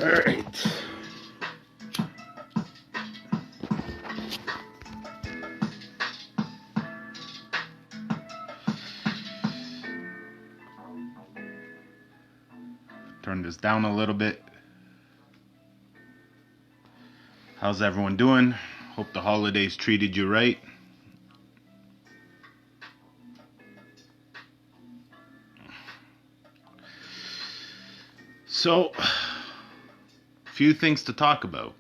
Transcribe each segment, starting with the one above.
All right. Turn this down a little bit. How's everyone doing? Hope the holidays treated you right. So, few things to talk about.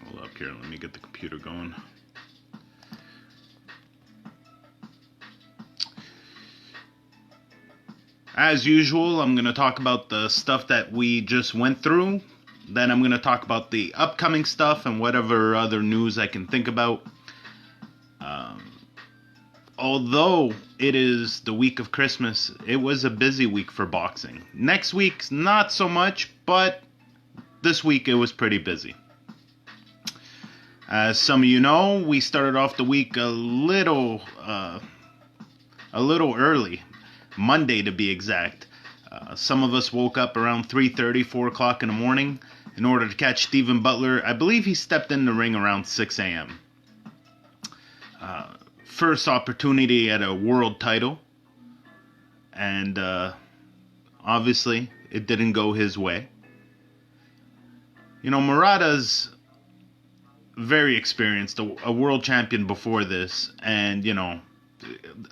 Hold up here, let me get the computer going. As usual, I'm going to talk about the stuff that we just went through. Then I'm going to talk about the upcoming stuff and whatever other news I can think about. Although it is the week of Christmas, it was a busy week for boxing. Next week's not so much, but this week it was pretty busy. As some of you know, we started off the week a little early, Monday to be exact. Some of us woke up around 3:30, 4 o'clock in the morning in order to catch Stephen Butler. I believe he stepped in the ring around 6 a.m. First opportunity at a world title, and obviously it didn't go his way. You know, Murata's very experienced, a world champion before this, and, you know,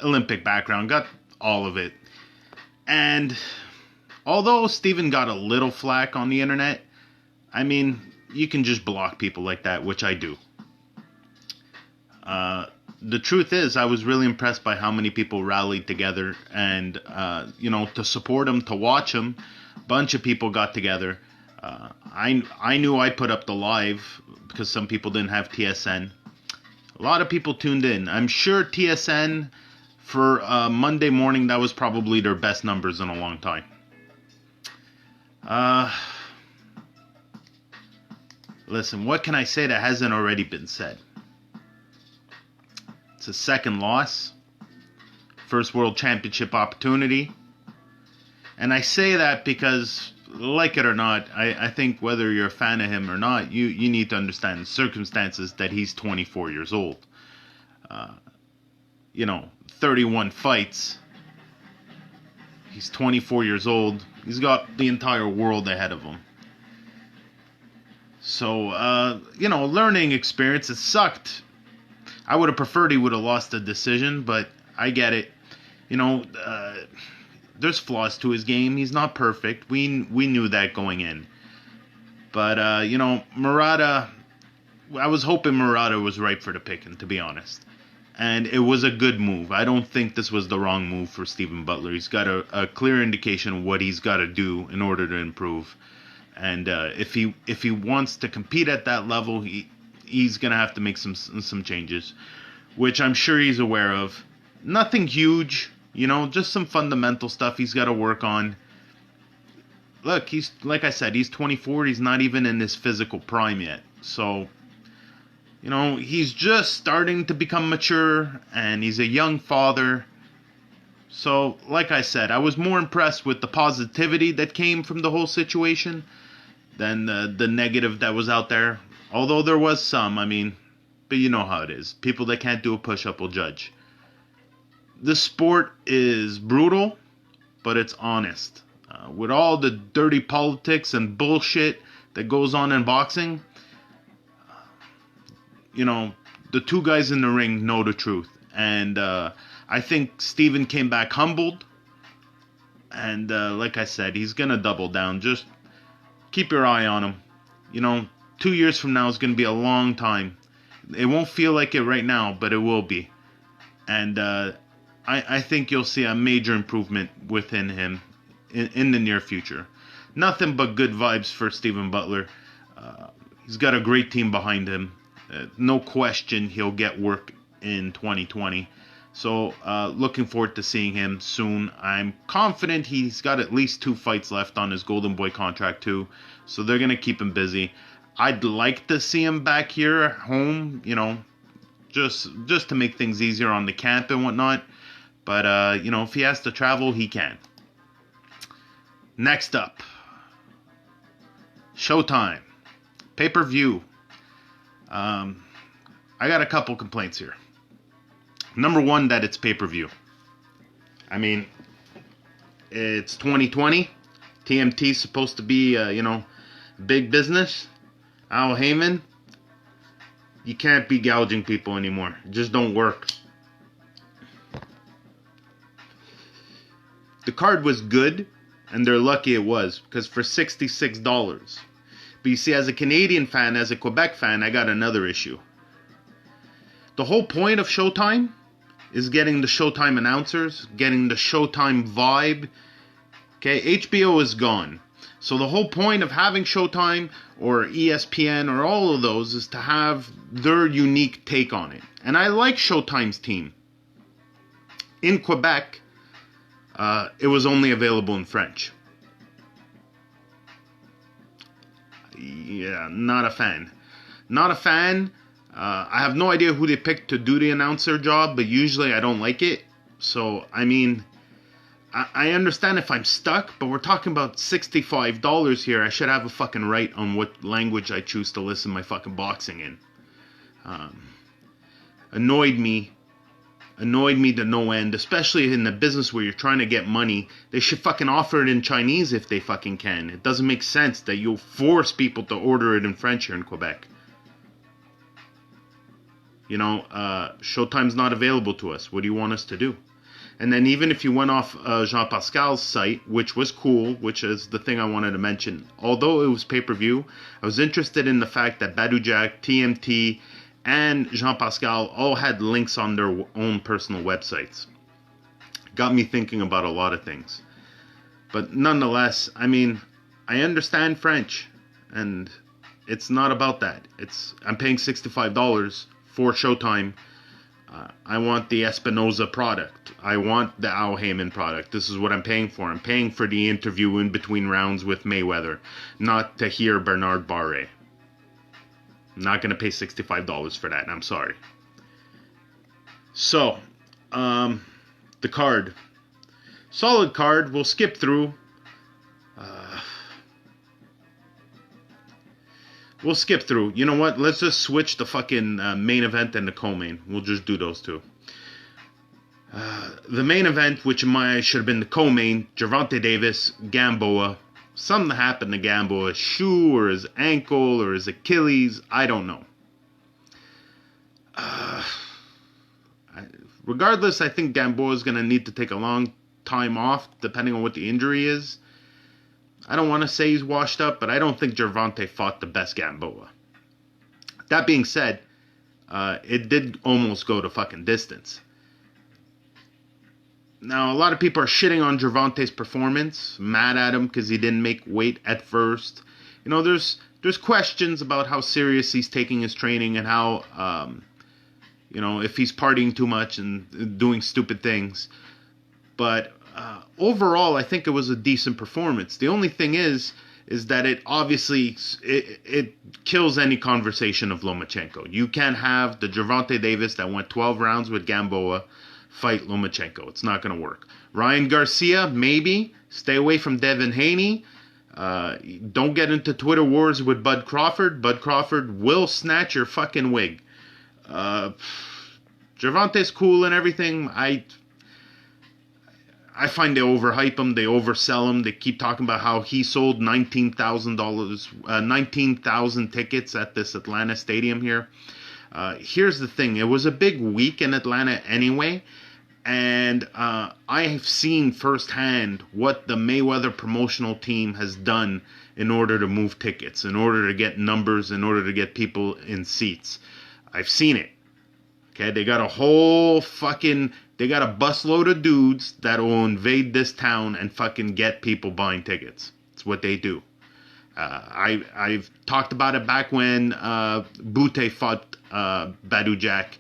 Olympic background, got all of it. And although Steven got a little flack on the internet, I mean, you can just block people like that, which I do. The truth is, I was really impressed by how many people rallied together and, you know, to support him, to watch him. A bunch of people got together. I knew I put up the live because some people didn't have TSN. A lot of people tuned in. I'm sure TSN for Monday morning, that was probably their best numbers in a long time. Listen, what can I say that hasn't already been said? It's a second loss. First world championship opportunity. And I say that because, like it or not, I think whether you're a fan of him or not, you need to understand the circumstances that he's 24 years old. You know, 31 fights. He's 24 years old. He's got the entire world ahead of him. So, you know, learning experience. It sucked. I would have preferred he would have lost the decision, but I get it. You know, there's flaws to his game. He's not perfect. We knew that going in. But, you know, Murata, I was hoping Murata was ripe for the picking, to be honest. And it was a good move. I don't think this was the wrong move for Stephen Butler. He's got a clear indication of what he's got to do in order to improve. And if he wants to compete at that level, he's going to have to make some changes, which I'm sure he's aware of. Nothing huge, you know, just some fundamental stuff he's got to work on. Look, he's, like I said, he's 24. He's not even in his physical prime yet. So, you know, he's just starting to become mature, and he's a young father. So, like I said, I was more impressed with the positivity that came from the whole situation than the negative that was out there. Although there was some, I mean, but you know how it is. People that can't do a push-up will judge. The sport is brutal, but it's honest. With all the dirty politics and bullshit that goes on in boxing, you know, the two guys in the ring know the truth. And I think Steven came back humbled. And like I said, he's going to double down. Just keep your eye on him. You know, 2 years from now is going to be a long time. It won't feel like it right now, but it will be. And I think you'll see a major improvement within him in the near future. Nothing but good vibes for Stephen Butler. He's got a great team behind him. No question he'll get work in 2020. So looking forward to seeing him soon. I'm confident he's got at least 2 fights left on his Golden Boy contract too. So they're going to keep him busy. I'd like to see him back here at home, just to make things easier on the camp and whatnot. But, if he has to travel, he can. Next up, Showtime. Pay-per-view. I got a couple complaints here. Number one, that it's pay-per-view. I mean, it's 2020. TMT's supposed to be, big business. Al Heyman, you can't be gouging people anymore. It just don't work. The card was good, and they're lucky it was, because for $66. But you see, as a Canadian fan, as a Quebec fan, I got another issue. The whole point of Showtime is getting the Showtime announcers, getting the Showtime vibe. Okay, HBO is gone. So the whole point of having Showtime or ESPN or all of those is to have their unique take on it. And I like Showtime's team. In Quebec, it was only available in French. Yeah, not a fan. Not a fan. I have no idea who they picked to do the announcer job, but usually I don't like it. So, I mean, I understand if I'm stuck, but we're talking about $65 here. I should have a fucking right on what language I choose to listen my fucking boxing in. Annoyed me to no end, especially in the business where you're trying to get money. They should fucking offer it in Chinese if they fucking can. It doesn't make sense that you'll force people to order it in French here in Quebec. Showtime's not available to us. What do you want us to do? And then even if you went off Jean Pascal's site, which was cool, which is the thing I wanted to mention, although it was pay-per-view, I was interested in the fact that Badou Jack, TMT, and Jean Pascal all had links on their own personal websites. Got me thinking about a lot of things. But nonetheless, I mean, I understand French, and it's not about that. I'm paying $65 for Showtime. I want the Espinoza product. I want the Al Heyman product. This is what I'm paying for. I'm paying for the interview in between rounds with Mayweather, not to hear Bernard Barre. I'm not going to pay $65 for that, and I'm sorry. So, the card. Solid card. We'll skip through. We'll skip through. You know what? Let's just switch the fucking main event and the co-main. We'll just do those two. The main event, which should have been the co-main, Gervonta Davis, Gamboa. Something happened to Gamboa. His shoe or his ankle or his Achilles. I don't know. Regardless, I think Gamboa is going to need to take a long time off, depending on what the injury is. I don't want to say he's washed up, but I don't think Gervonta fought the best Gamboa. That being said, it did almost go to fucking distance. Now, a lot of people are shitting on Gervonta's performance, mad at him because he didn't make weight at first. There's questions about how serious he's taking his training and how, if he's partying too much and doing stupid things. But overall, I think it was a decent performance. The only thing is that it obviously it kills any conversation of Lomachenko. You can't have the Gervonta Davis that went 12 rounds with Gamboa fight Lomachenko. It's not going to work. Ryan Garcia, maybe. Stay away from Devin Haney. Don't get into Twitter wars with Bud Crawford. Bud Crawford will snatch your fucking wig. Gervonta's cool and everything. I find they overhype him, they oversell him. They keep talking about how he sold $19,000 tickets at this Atlanta stadium here. Here's the thing. It was a big week in Atlanta anyway. And I have seen firsthand what the Mayweather promotional team has done in order to move tickets, in order to get numbers, in order to get people in seats. I've seen it. Okay, they got a busload of dudes that will invade this town and fucking get people buying tickets. It's what they do. I've talked about it back when Bute fought Badu Jack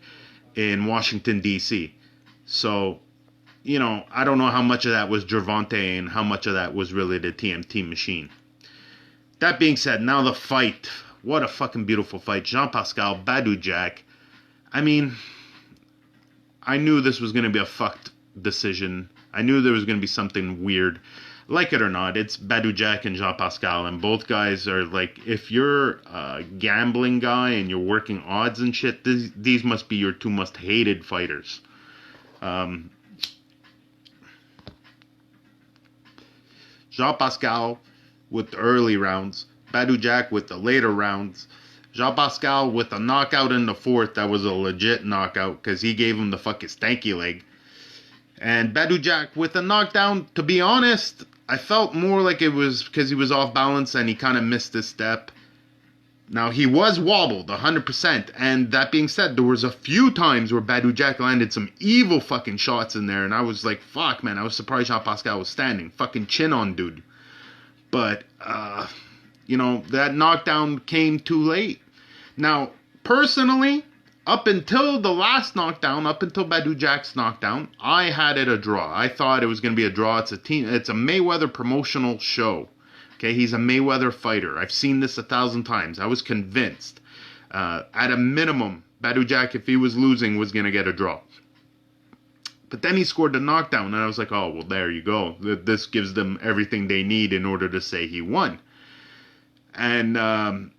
in Washington, D.C. So, I don't know how much of that was Gervonta and how much of that was really the TMT machine. That being said, now the fight. What a fucking beautiful fight. Jean-Pascal, Badu Jack. I mean, I knew this was going to be a fucked decision. I knew there was going to be something weird. Like it or not, it's Badu Jack and Jean-Pascal, and both guys are like, if you're a gambling guy and you're working odds and shit, these must be your two most hated fighters. Jean-Pascal with the early rounds, Badu Jack with the later rounds. Jean-Pascal with a knockout in the fourth that was a legit knockout because he gave him the fucking stanky leg. And Badu Jack with a knockdown, to be honest, I felt more like it was because he was off balance and he kind of missed his step. Now, he was wobbled 100%, and that being said, there was a few times where Badu Jack landed some evil fucking shots in there, and I was like, fuck, man, I was surprised Jean-Pascal was standing. Fucking chin on, dude. But, that knockdown came too late. Now, personally, up until the last knockdown, up until Badu Jack's knockdown, I had it a draw. I thought it was going to be a draw. It's a Mayweather promotional show. Okay, he's a Mayweather fighter. I've seen this 1,000 times. I was convinced. At a minimum, Badu Jack, if he was losing, was going to get a draw. But then he scored the knockdown, and I was like, oh, well, there you go. This gives them everything they need in order to say he won. And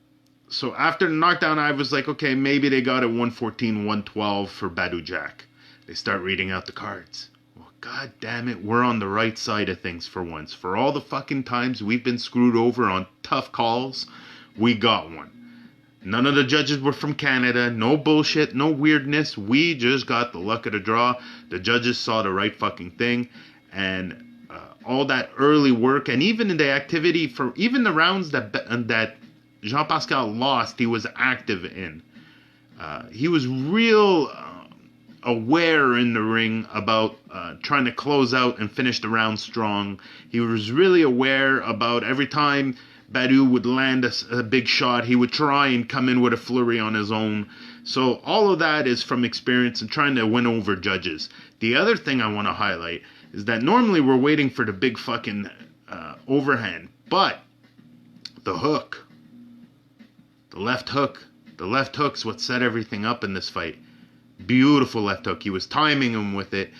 so after the knockdown, I was like, okay, maybe they got it 114, 112 for Badu Jack. They start reading out the cards. Well, god damn it, we're on the right side of things for once. For all the fucking times we've been screwed over on tough calls, we got one. None of the judges were from Canada. No bullshit, no weirdness. We just got the luck of the draw. The judges saw the right fucking thing. And all that early work, and even in the activity for even the rounds that Jean-Pascal lost, he was active in. He was real aware in the ring about trying to close out and finish the round strong. He was really aware about every time Badu would land a big shot, he would try and come in with a flurry on his own. So all of that is from experience and trying to win over judges. The other thing I want to highlight is that normally we're waiting for the big fucking overhand, but the hook, the left hook's what set everything up in this fight. Beautiful left hook. He was timing him with it.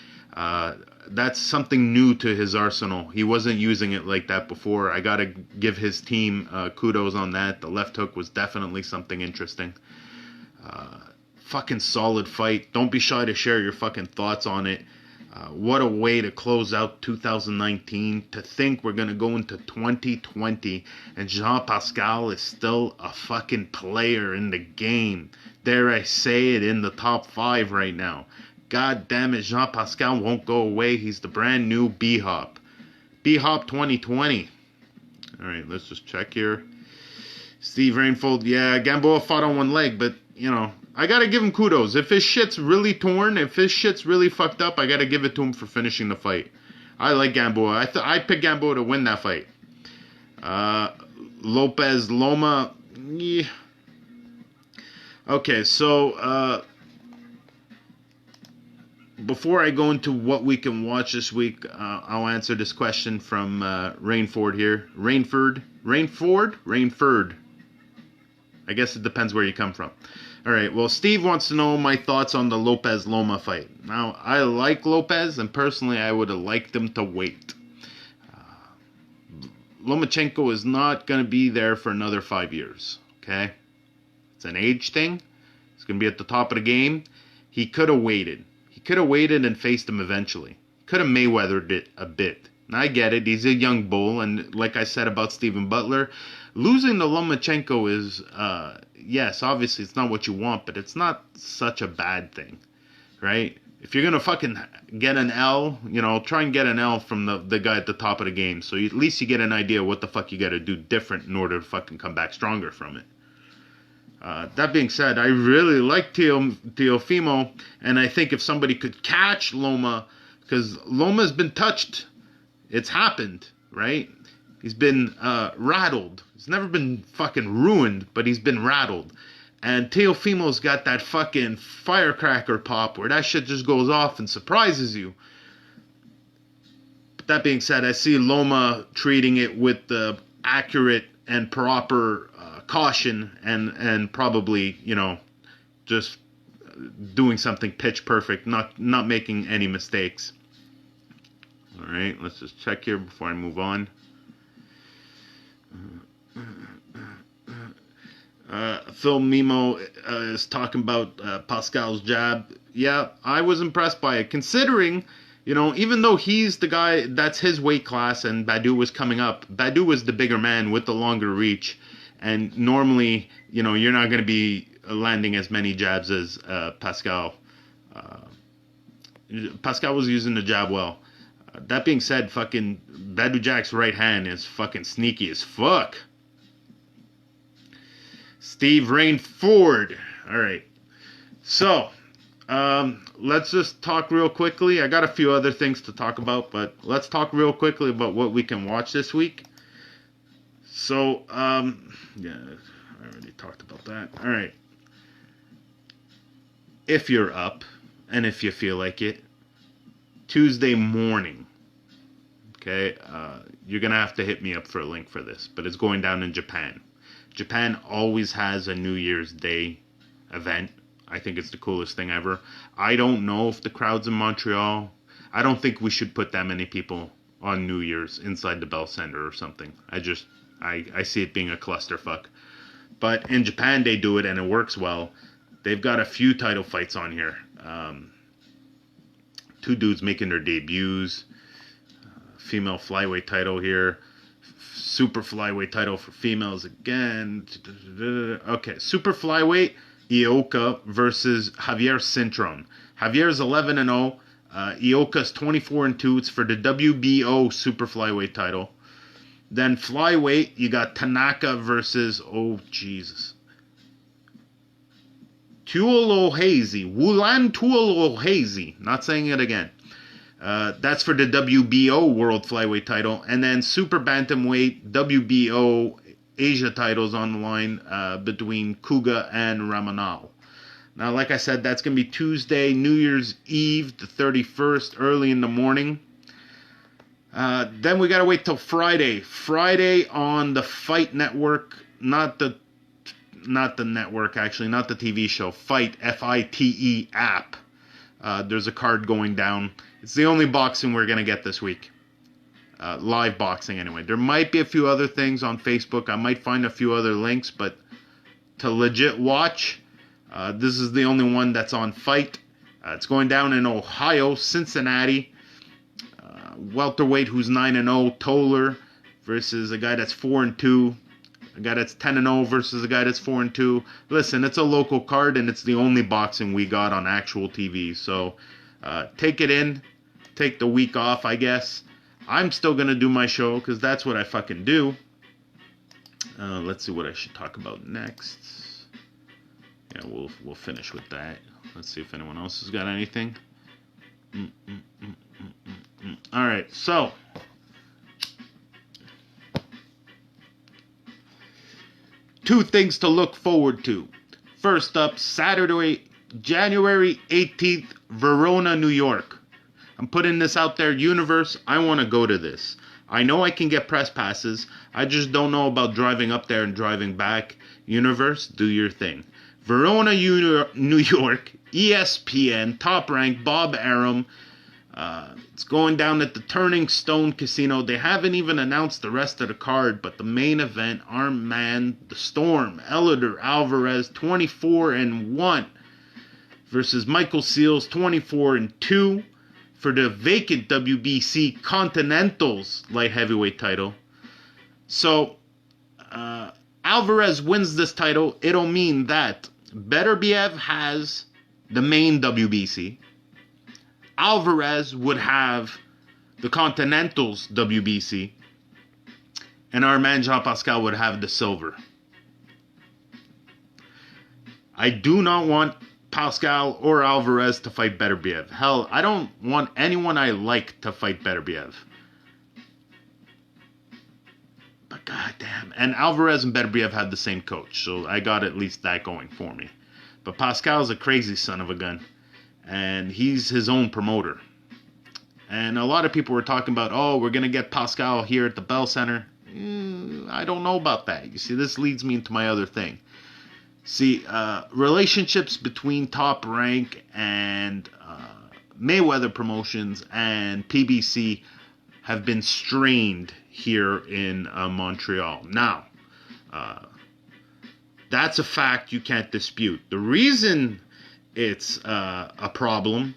That's something new to his arsenal. He wasn't using it like that before. I gotta give his team kudos on that. The left hook was definitely something interesting. Fucking solid fight. Don't be shy to share your fucking thoughts on it. What a way to close out 2019. To think we're going to go into 2020 and Jean-Pascal is still a fucking player in the game. Dare I say it, in the top 5 right now. God damn it, Jean-Pascal won't go away. He's the brand new B-Hop. B-Hop 2020. Alright, let's just check here. Steve Rainfold, yeah, Gamboa fought on one leg, but, I gotta give him kudos. If his shit's really torn, if his shit's really fucked up, I gotta give it to him for finishing the fight. I like Gamboa. I picked Gamboa to win that fight. Lopez Loma, yeah. Okay, so before I go into what we can watch this week, I'll answer this question from Rainford here. Rainford. I guess it depends where you come from. Alright, well, Steve wants to know my thoughts on the Lopez-Loma fight. Now, I like Lopez, and personally, I would have liked him to wait. Lomachenko is not going to be there for another 5 years, okay? It's an age thing. He's going to be at the top of the game. He could have waited. He could have waited and faced him eventually. Could have Mayweathered it a bit. And I get it. He's a young bull, and like I said about Stephen Butler, losing to Lomachenko is, yes, obviously it's not what you want, but it's not such a bad thing, right? if you're gonna fucking get an L, try and get an L from the guy at the top of the game. So at least you get an idea what the fuck you got to do different in order to fucking come back stronger from it. That being said, I really like Teofimo, and I think if somebody could catch Loma, because Loma's been touched, it's happened, right? He's been rattled. He's never been fucking ruined, but he's been rattled. And Teofimo's got that fucking firecracker pop where that shit just goes off and surprises you. But that being said, I see Loma treating it with the accurate and proper caution and probably, just doing something pitch perfect, not making any mistakes. All right, let's just check here before I move on. Phil Mimo is talking about Pascal's jab. Yeah, I was impressed by it, considering, even though he's the guy, that's his weight class, and Badu was coming up. Badu was the bigger man with the longer reach, and normally, you're not going to be landing as many jabs as Pascal. Pascal was using the jab well. That being said, fucking Badu Jack's right hand is fucking sneaky as fuck. Steve Rainford. All right. So, let's just talk real quickly. I got a few other things to talk about, but let's talk real quickly about what we can watch this week. So, yeah, I already talked about that. All right. If you're up, and if you feel like it, Tuesday morning, okay, you're going to have to hit me up for a link for this, but it's going down in Japan. Japan always has a New Year's Day event. I think it's the coolest thing ever. I don't know if the crowd's in Montreal. I don't think we should put that many people on New Year's inside the Bell Center or something. I see it being a clusterfuck. But in Japan, they do it and it works well. They've got a few title fights on here. Two dudes making their debuts. Female flyweight title here. Super flyweight title for females again. Okay, super flyweight, Ioka versus Javier Cintron. Javier's 11-0. Ioka's 24-2. It's for the WBO super flyweight title. Then flyweight, you got Tanaka versus, oh Jesus, Wulan Tuolohezi. Not saying it again. That's for the WBO World Flyweight title. And then Super Bantamweight WBO Asia titles on the line between Kuga and Ramanal. Now, like I said, that's going to be Tuesday, New Year's Eve, the 31st, early in the morning. Then we got to wait till Friday. Friday on the Fight Network, not the network, actually, not the TV show, Fight, F-I-T-E app. There's a card going down. It's the only boxing we're going to get this week. Live boxing, anyway. There might be a few other things on Facebook. I might find a few other links, but to legit watch, this is the only one that's on Fight. It's going down in Ohio, Cincinnati. Welterweight who's 9-0, Toller, versus a guy that's 4-2. A guy that's 10-0 versus a guy that's 4-2. Listen, it's a local card, and it's the only boxing we got on actual TV. So take it in. Take the week off, I guess. I'm still going to do my show because that's what I fucking do. Let's see what I should talk about next. Yeah, we'll finish with that. Let's see if anyone else has got anything. All right, so two things to look forward to. First up, Saturday, January 18th, Verona, New York. I'm putting this out there, universe. I want to go to this. I know I can get press passes. I just don't know about driving up there and driving back. Universe, do your thing. Verona, New York, ESPN, Top Rank, Bob Arum. It's going down at the Turning Stone Casino. They haven't even announced the rest of the card, but the main event, our man, the Storm, Elder Alvarez, 24-1, versus Michael Seals, 24-2, for the vacant WBC Continentals light heavyweight title. So, Alvarez wins this title. It'll mean that Beterbiev has the main WBC. Alvarez would have the Continental's WBC, and our man Jean Pascal would have the silver. I do not want Pascal or Alvarez to fight Beterbiev. Hell, I don't want anyone I like to fight Beterbiev. But goddamn. And Alvarez and Beterbiev had the same coach, so I got at least that going for me. But Pascal's a crazy son of a gun, and he's his own promoter. And a lot of people were talking about, oh, we're going to get Pascal here at the Bell Center. I don't know about that. You see, this leads me into my other thing. See, relationships between Top Rank and Mayweather Promotions and PBC have been strained here in Montreal. Now, that's a fact you can't dispute. The reason it's a problem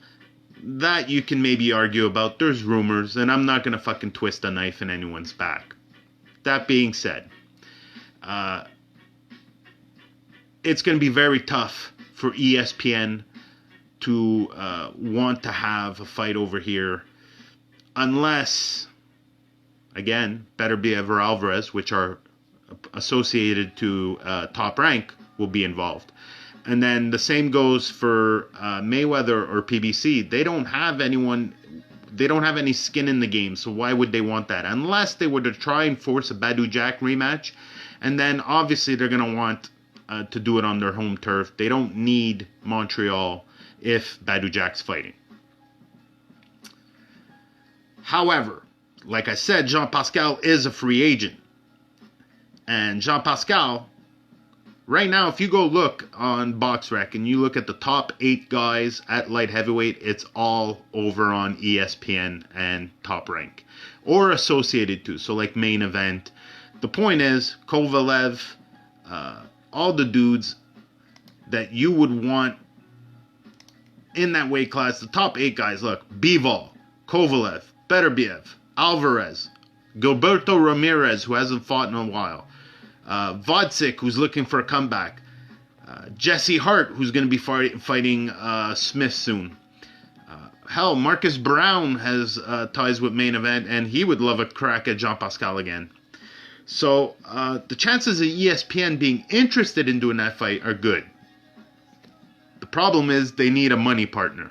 that you can maybe argue about, there's rumors, and I'm not going to fucking twist a knife in anyone's back. That being said, it's going to be very tough for ESPN to want to have a fight over here unless, again, Beterbiev or Alvarez, which are associated to Top Rank, will be involved. And then the same goes for Mayweather or PBC. They don't have anyone, they don't have any skin in the game, so why would they want that? Unless they were to try and force a Badou Jack rematch, and then obviously they're going to want to do it on their home turf. They don't need Montreal if Badou Jack's fighting. However, like I said, Jean Pascal is a free agent. And Jean Pascal, right now, if you go look on BoxRec and you look at the top 8 guys at light heavyweight, it's all over on ESPN and Top Rank. Or associated to, so like Main Event. The point is, Kovalev, all the dudes that you would want in that weight class, the top 8 guys, look, Bivol, Kovalev, Beterbiev, Alvarez, Gilberto Ramirez, who hasn't fought in a while, Usyk, who's looking for a comeback, Jesse Hart, who's going to be fighting Smith soon. Hell, Marcus Brown has ties with Main Event, and he would love a crack at Jean Pascal again. So the chances of ESPN being interested in doing that fight are good. The problem is they need a money partner.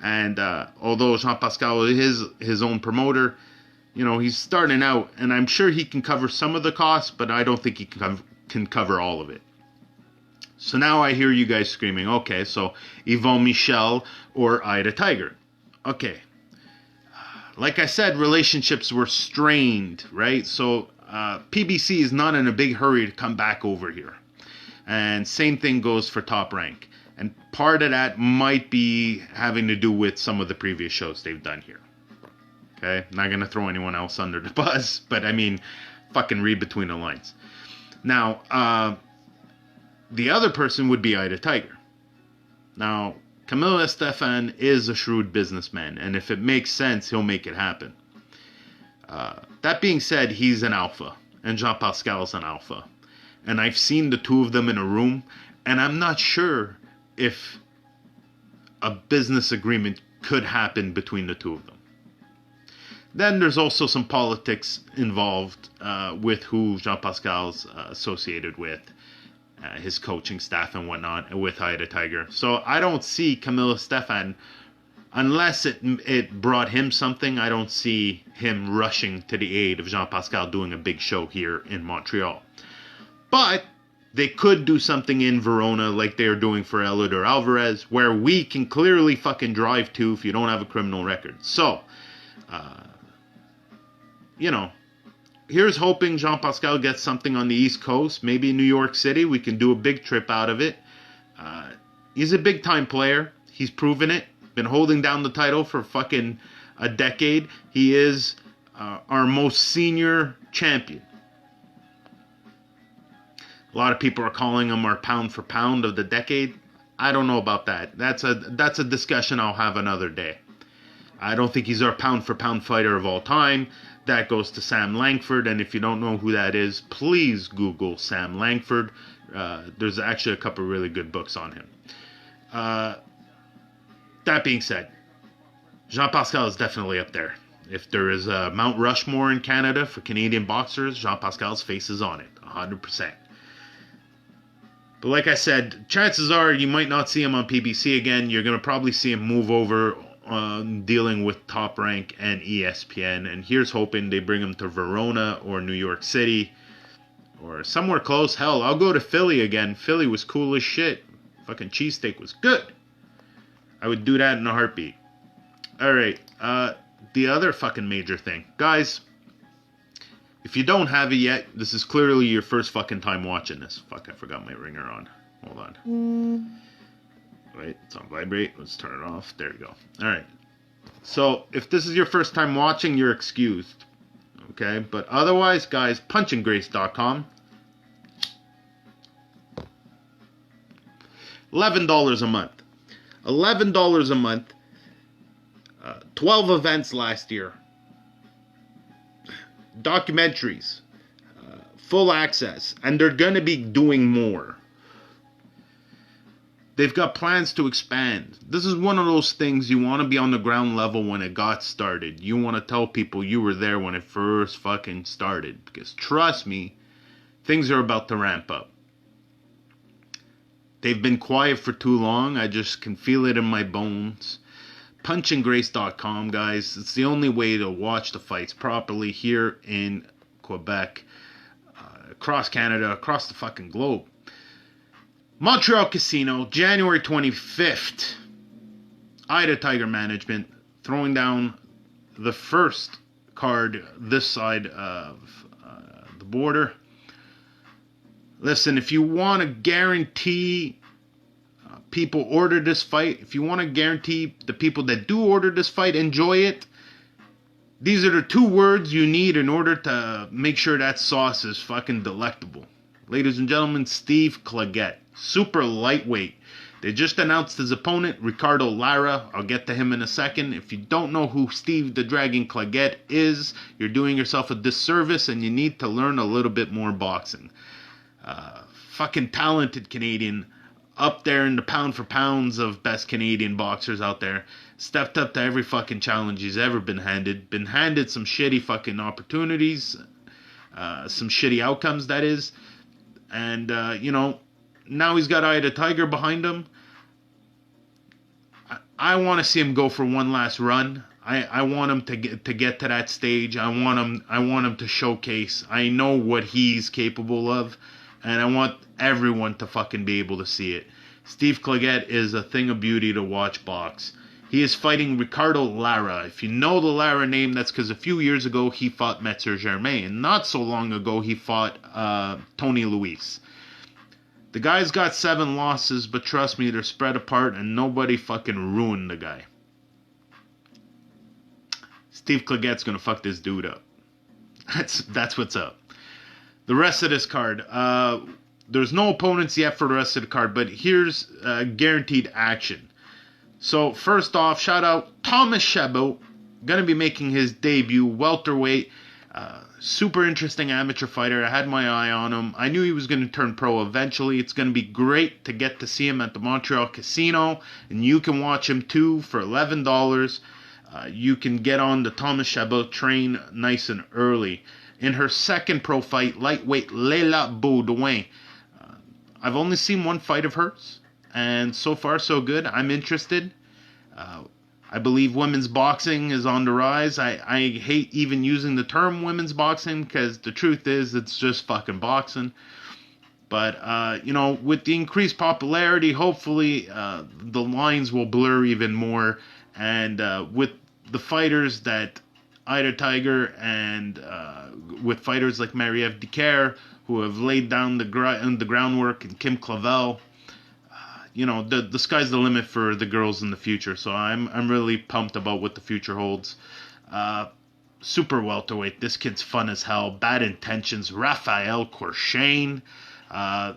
And although Jean Pascal is his own promoter, you know, he's starting out, and I'm sure he can cover some of the costs, but I don't think he can cover all of it. So now I hear you guys screaming, okay, so Yvon Michel or Ida Tiger. Okay. Like I said, relationships were strained, right? So PBC is not in a big hurry to come back over here. And same thing goes for Top Rank. And part of that might be having to do with some of the previous shows they've done here. Okay? Not going to throw anyone else under the bus, but I mean, fucking read between the lines. Now, the other person would be Ida Tiger. Now, Camilo Estefan is a shrewd businessman, and if it makes sense, he'll make it happen. That being said, he's an alpha, and Jean Pascal's an alpha. And I've seen the two of them in a room, and I'm not sure if a business agreement could happen between the two of them. Then there's also some politics involved with who Jean Pascal's associated with, his coaching staff and whatnot, with Ida Tiger. So I don't see Camilo Estefan, unless it brought him something, I don't see him rushing to the aid of Jean Pascal doing a big show here in Montreal. But they could do something in Verona like they are doing for Elliot or Alvarez, where we can clearly fucking drive to if you don't have a criminal record. So, you know, here's hoping Jean Pascal gets something on the East Coast, maybe New York City. We can do a big trip out of it. He's a big-time player. He's proven it. Been holding down the title for fucking a decade. He is our most senior champion. A lot of people are calling him our pound for pound of the decade. I don't know about that. That's a discussion I'll have another day. I don't think he's our pound for pound fighter of all time. That goes to Sam Langford, and if you don't know who that is, please Google Sam Langford. There's actually a couple really good books on him. That being said, Jean Pascal is definitely up there. If there is a Mount Rushmore in Canada for Canadian boxers, Jean Pascal's face is on it, 100%. But like I said, chances are you might not see him on PBC again. You're going to probably see him move over dealing with Top Rank and ESPN. And here's hoping they bring him to Verona or New York City or somewhere close. Hell, I'll go to Philly again. Philly was cool as shit. Fucking cheesesteak was good. I would do that in a heartbeat. Alright, the other fucking major thing. Guys, if you don't have it yet, this is clearly your first fucking time watching this. Fuck, I forgot my ringer on. Hold on. Wait, it's on vibrate. Let's turn it off. There we go. Alright. So, if this is your first time watching, you're excused. Okay? But otherwise, guys, punchandgrace.com. $11 a month. $11 a month. 12 events last year. Documentaries. Full access. And they're going to be doing more. They've got plans to expand. This is one of those things you want to be on the ground level when it got started. You want to tell people you were there when it first fucking started. Because trust me, things are about to ramp up. They've been quiet for too long. I just can feel it in my bones. Punchandgrace.com, guys. It's the only way to watch the fights properly here in Quebec, across Canada, across the fucking globe. Montreal Casino, January 25th. Ida Tiger Management throwing down the first card this side of the border. Listen, if you want to guarantee people order this fight, if you want to guarantee the people that do order this fight enjoy it, these are the two words you need in order to make sure that sauce is fucking delectable. Ladies and gentlemen, Steve Claggett, super lightweight. They just announced his opponent, Ricardo Lara. I'll get to him in a second. If you don't know who Steve the Dragon Claggett is, you're doing yourself a disservice and you need to learn a little bit more boxing. Fucking talented Canadian, up there in the pound for pounds of best Canadian boxers out there. Stepped up to every fucking challenge he's ever been handed. Been handed some shitty fucking opportunities. Some shitty outcomes, that is. And, now he's got Ida Tiger behind him. I want to see him go for one last run. I want him to get to that stage. I want him to showcase. I know what he's capable of. And I want everyone to fucking be able to see it. Steve Claggett is a thing of beauty to watch box. He is fighting Ricardo Lara. If you know the Lara name, that's because a few years ago he fought Metzer Germain. And not so long ago he fought Tony Luis. The guy's got 7 losses, but trust me, they're spread apart and nobody fucking ruined the guy. Steve Cleggett's gonna fuck this dude up. That's what's up. The rest of this card, there's no opponents yet for the rest of the card, but here's guaranteed action. So first off, shout out Thomas Chabot, gonna be making his debut, welterweight, super interesting amateur fighter. I had my eye on him. I knew he was gonna turn pro eventually. It's gonna be great to get to see him at the Montreal Casino, and you can watch him too for $11. You can get on the Thomas Chabot train nice and early. In her second pro fight, lightweight Leila Baudouin. I've only seen one fight of hers, and so far so good. I'm interested. I believe women's boxing is on the rise. I hate even using the term women's boxing because the truth is it's just fucking boxing. But, with the increased popularity, hopefully the lines will blur even more. And with the fighters that Ida Tiger and with fighters like Marie-Eve Dicaire, who have laid down the groundwork, and Kim Clavel, the sky's the limit for the girls in the future. So I'm really pumped about what the future holds. Super welterweight. This kid's fun as hell. Bad intentions. Raphael Courchain. A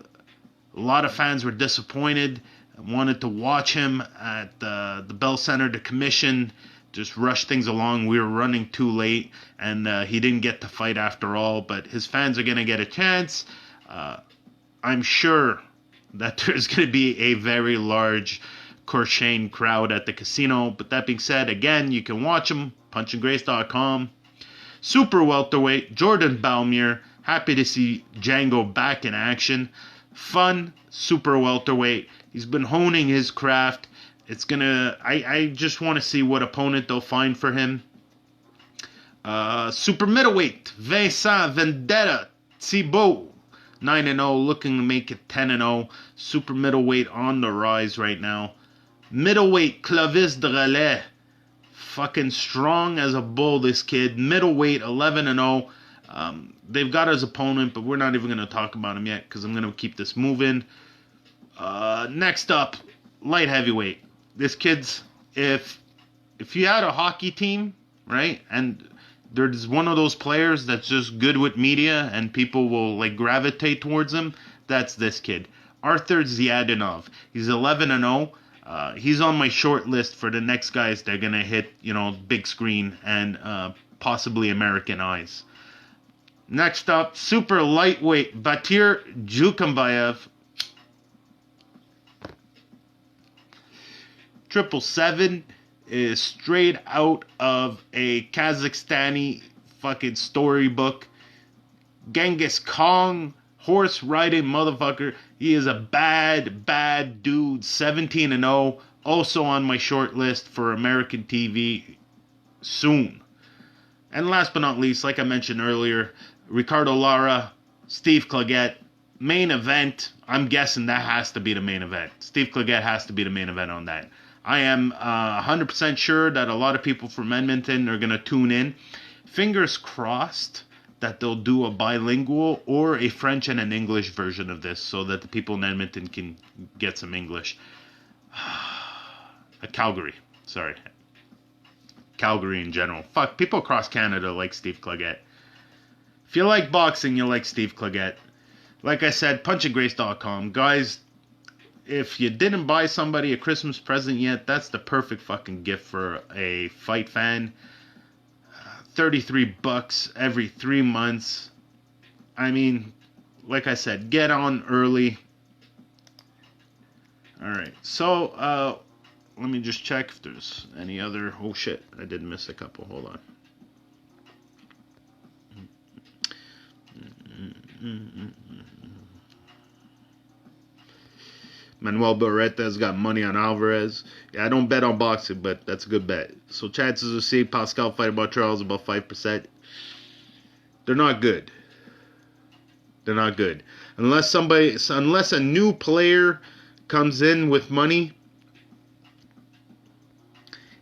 lot of fans were disappointed. Wanted to watch him at the Bell Center. The commission just rushed things along. We were running too late, and he didn't get to fight after all. But his fans are going to get a chance. I'm sure that there's going to be a very large Corshane crowd at the casino. But that being said, again, you can watch him, punchandgrace.com. Super welterweight, Jordan Balmier. Happy to see Django back in action. Fun, super welterweight. He's been honing his craft. I just want to see what opponent they'll find for him. Super middleweight, Vincent Vendetta Thibault. 9-0, looking to make it 10-0. Super middleweight on the rise right now. Middleweight, Clovis de Relais. Fucking strong as a bull, this kid. Middleweight, 11-0. They've got his opponent, but we're not even going to talk about him yet because I'm going to keep this moving. Next up, light heavyweight. This kid's, if you had a hockey team, right, and there's one of those players that's just good with media and people will like gravitate towards him, that's this kid. Arthur Ziadinov. He's 11-0. He's on my short list for the next guys that are going to hit, big screen and possibly American eyes. Next up, super lightweight, Batir Jukambayev. 777 is straight out of a Kazakhstani fucking storybook. Genghis Khan, horse riding motherfucker. He is a bad dude. 17-0. Also on my short list for American TV soon. And last but not least, like I mentioned earlier, Ricardo Lara, Steve Claggett. Main event. I'm guessing that has to be the main event. Steve Claggett has to be the main event on that. I am 100% sure that a lot of people from Edmonton are going to tune in. Fingers crossed that they'll do a bilingual or a French and an English version of this so that the people in Edmonton can get some English. Calgary in general. Fuck, people across Canada like Steve Claggett. If you like boxing, you like Steve Claggett. Like I said, punchandgrace.com. Guys, if you didn't buy somebody a Christmas present yet, that's the perfect fucking gift for a fight fan. $33 every 3 months. I mean, like I said, get on early. Alright, so let me just check if there's any other. Oh shit, I did miss a couple. Hold on. Manuel Berretta's got money on Alvarez. Yeah, I don't bet on boxing, but that's a good bet. So chances of seeing Pascal fight in Montreal is about 5%. They're not good. They're not good. Unless a new player comes in with money,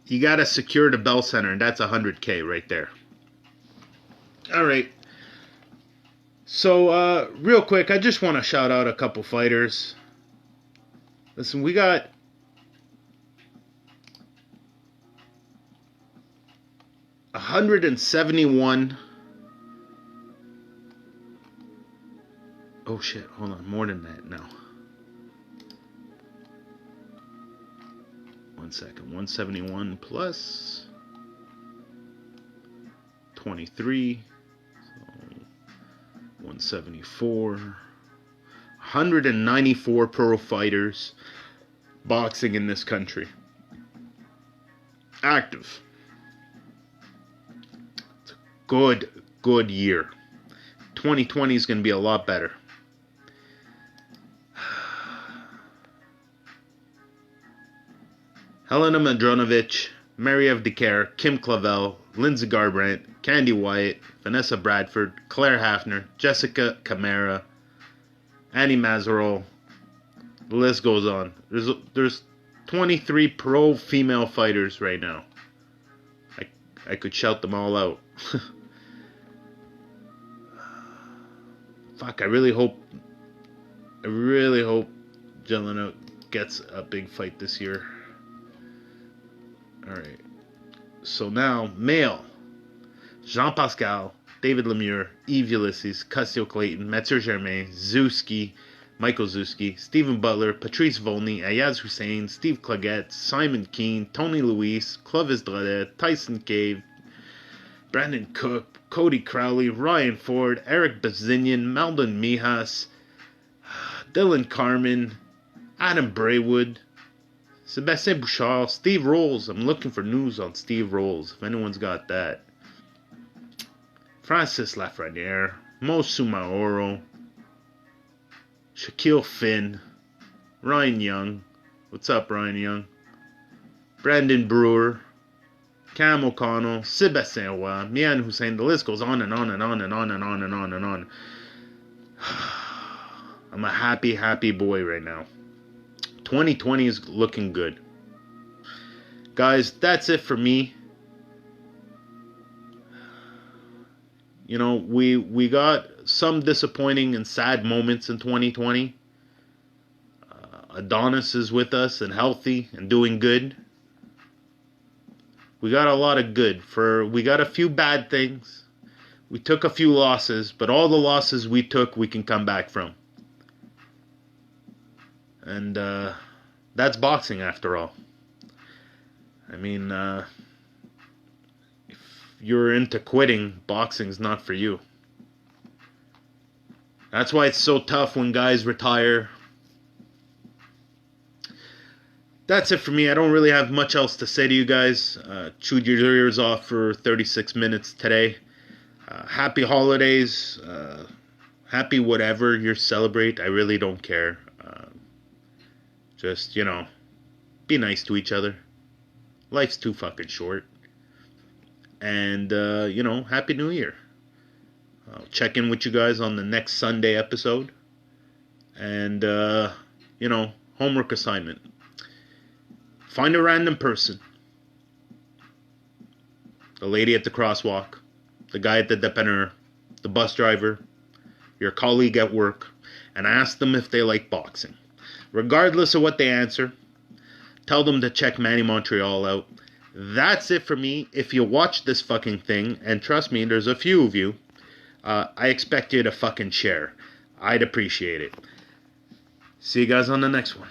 you got to secure the Bell Center, and that's $100K right there. All right. So, real quick, I just want to shout out a couple fighters. Listen, we got $171. Oh shit, hold on, more than that now. 1 second, 171 plus 23, so 174. 194 pro fighters boxing in this country. Active. It's a good year. 2020 is going to be a lot better. Helena Madronovich, Mariev Decaire, Kim Clavel, Lindsey Garbrandt, Candy Wyatt, Vanessa Bradford, Claire Hafner, Jessica Camara, Annie Mazerol. The list goes on. There's 23 pro female fighters right now. I could shout them all out. Fuck, I really hope Jelena gets a big fight this year. Alright. So now, male. Jean Pascal, David Lemieux, Yves Ulysses, Cassio Clayton, Metzer Germain, Zuski, Michael Zuski, Stephen Butler, Patrice Volney, Ayaz Hussein, Steve Claggett, Simon Keane, Tony Luis, Clovis Drade, Tyson Cave, Brandon Cook, Cody Crowley, Ryan Ford, Eric Bazinian, Meldon Mijas, Dylan Carmen, Adam Braywood, Sebastien Bouchard, Steve Rolls. I'm looking for news on Steve Rolls, if anyone's got that. Francis Lafreniere, Mo Sumaoro, Shaquille Finn, Ryan Young. What's up, Ryan Young? Brandon Brewer, Cam O'Connell, Sebastien Roy, Mian Hussein. The list goes on and on and on and on and on and on and on. I'm a happy, happy boy right now. 2020 is looking good. Guys, that's it for me. You know, we got some disappointing and sad moments in 2020. Adonis is with us and healthy and doing good. We got a lot of good. We got a few bad things. We took a few losses, but all the losses we took, we can come back from. And that's boxing after all. I mean, if you're into quitting, boxing's not for you. That's why it's so tough when guys retire. That's it for me. I don't really have much else to say to you guys. Chewed your ears off for 36 minutes today. Happy holidays. Happy whatever you celebrate. I really don't care. Just, be nice to each other. Life's too fucking short. And, Happy New Year. I'll check in with you guys on the next Sunday episode. And, homework assignment. Find a random person. The lady at the crosswalk. The guy at the dépanneur. The bus driver. Your colleague at work. And ask them if they like boxing. Regardless of what they answer, tell them to check Manny Montreal out. That's it for me. If you watch this fucking thing, and trust me, there's a few of you, I expect you to fucking share. I'd appreciate it. See you guys on the next one.